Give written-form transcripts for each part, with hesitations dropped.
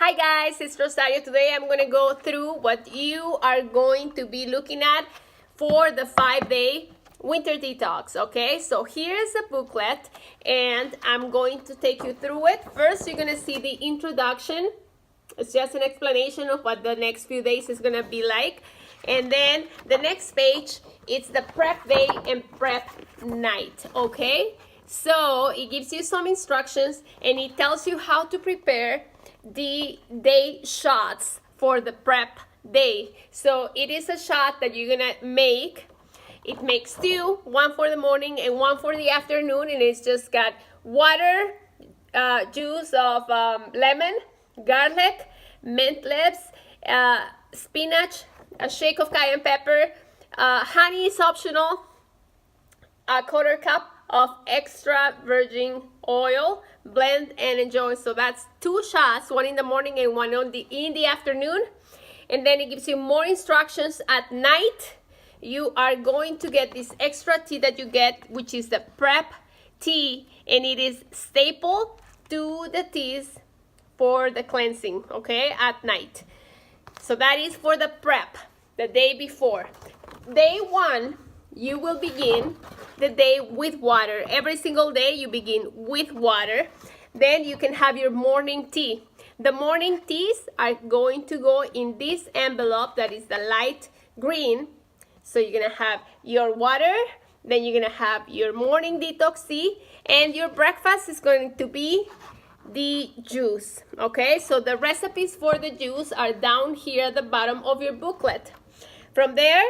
Hi guys, it's Rosario. Today I'm going to go through what you are going to be looking at for the 5-day winter detox, okay? So here's the booklet and I'm going to take you through it. First, you're going to see the introduction. It's just an explanation of what the next few days is going to be like. And then the next page, it's the prep day and prep night, okay? So it gives you some instructions and it tells you how to prepare the day shots for the prep day. So it is a shot that you're gonna make. It makes two, one for the morning and one for the afternoon, and it's just got water, juice of lemon, garlic, mint leaves, spinach, a shake of cayenne pepper, honey is optional, a quarter cup of extra virgin oil, blend and enjoy. So that's two shots, one in the morning and one in the afternoon. And then it gives you more instructions at night. You are going to get this extra tea that you get, which is the prep tea, and it is staple to the teas for the cleansing, okay, at night. So that is for the prep, the day before. Day one, you will begin the day with water. Every single day you begin with water. Then you can have your morning tea. The morning teas are going to go in this envelope that is the light green. So you're gonna have your water, then you're gonna have your morning detox tea, and your breakfast is going to be the juice, okay? So the recipes for the juice are down here at the bottom of your booklet. From there,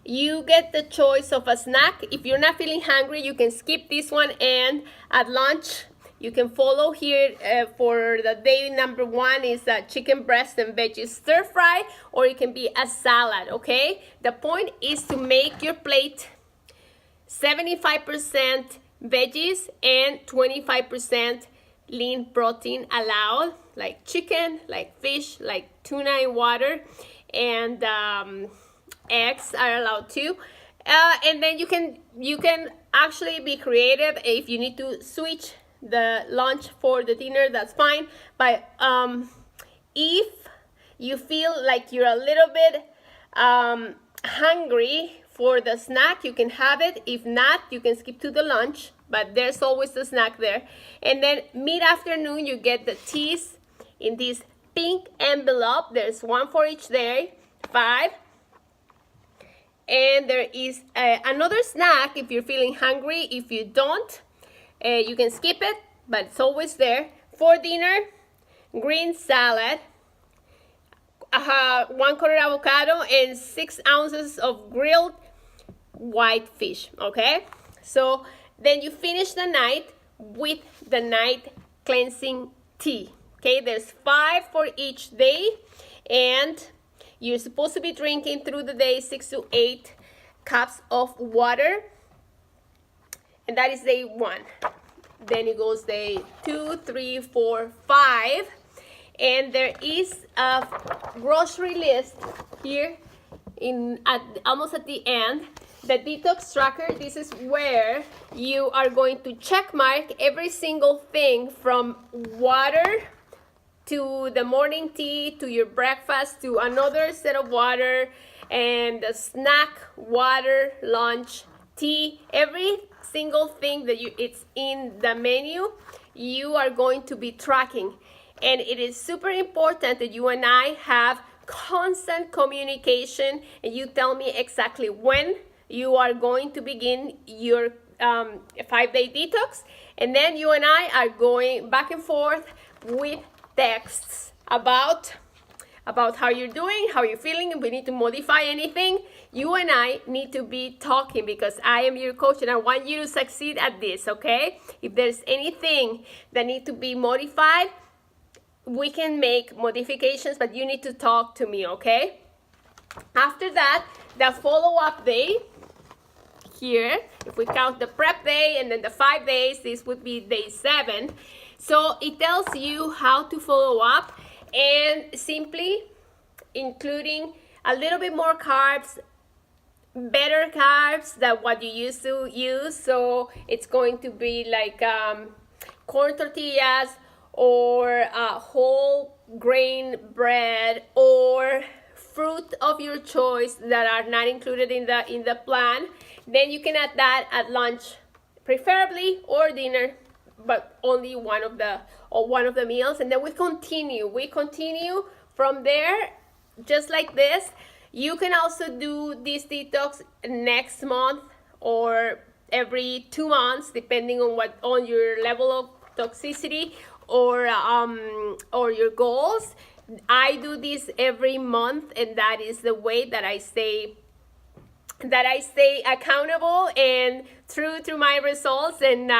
you get the choice of a snack. If you're not feeling hungry, you can skip this one, and at lunch, you can follow here for the day number one is a chicken breast and veggie stir fry, or it can be a salad, okay? The point is to make your plate 75% veggies and 25% lean protein allowed, like chicken, like fish, like tuna in water, and eggs are allowed too. And then you can actually be creative. If you need to switch the lunch for the dinner, that's fine. But if you feel like you're a little bit hungry for the snack, you can have it. If not, you can skip to the lunch, but there's always a snack there. And then mid-afternoon, you get the teas in this pink envelope. There's one for each day, 5. And there is another snack if you're feeling hungry. If you don't, you can skip it, but it's always there. For dinner, green salad, 1/4 avocado, and 6 ounces of grilled white fish, okay? So then you finish the night with the night cleansing tea, okay? There's 5 for each day, and you're supposed to be drinking through the day 6 to 8 cups of water, and that is day 1. Then it goes day 2, 3, 4, 5, and there is a grocery list here almost at the end. The detox tracker, this is where you are going to check mark every single thing from water to the morning tea, to your breakfast, to another set of water, and the snack, water, lunch, tea, every single thing that it's in the menu, you are going to be tracking. And it is super important that you and I have constant communication, and you tell me exactly when you are going to begin your 5-day detox, and then you and I are going back and forth with texts about how you're doing, how you're feeling. If we need to modify anything, you and I need to be talking, because I am your coach and I want you to succeed at this, okay? If there's anything that needs to be modified, we can make modifications, but you need to talk to me, okay? After that, the follow-up day here, if we count the prep day and then the 5 days, this would be day 7. So it tells you how to follow up, and simply including a little bit more carbs, better carbs than what you used to use. So it's going to be like corn tortillas or whole grain bread or fruit of your choice that are not included in the plan, then you can add that at lunch, preferably, or dinner, but only one of the meals. And then we continue from there, just like this. You can also do this detox next month or every 2 months, depending on your level of toxicity or your goals. I do this every month, and that is the way that I stay accountable and true to my results, and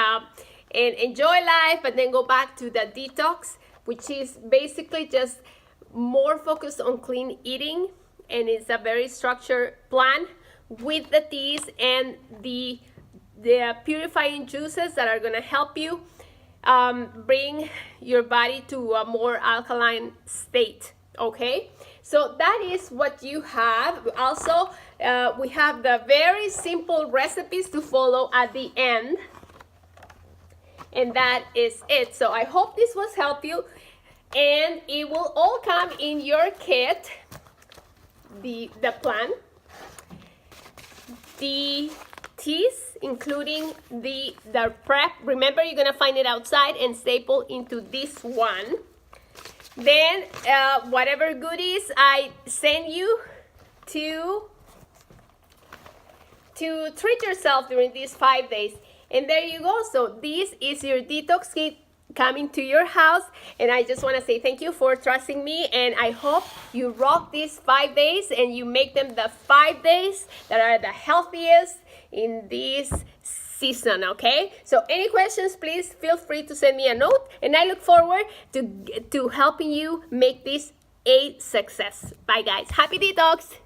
enjoy life, but then go back to the detox, which is basically just more focused on clean eating, and it's a very structured plan with the teas and the purifying juices that are going to help you bring your body to a more alkaline state. Okay, so that is what you have. Also, we have the very simple recipes to follow at the end, and that is it. So I hope this was help you, and it will all come in your kit. The plan, the teas, including the prep. Remember, you're gonna find it outside and staple into this one. Then whatever goodies I send you to treat yourself during these 5 days. And there you go. So this is your detox kit coming to your house, and I just want to say thank you for trusting me, and I hope you rock these 5 days and you make them the 5 days that are the healthiest in this season. Okay, so any questions, please feel free to send me a note, and I look forward to helping you make this a success. Bye guys, happy detox.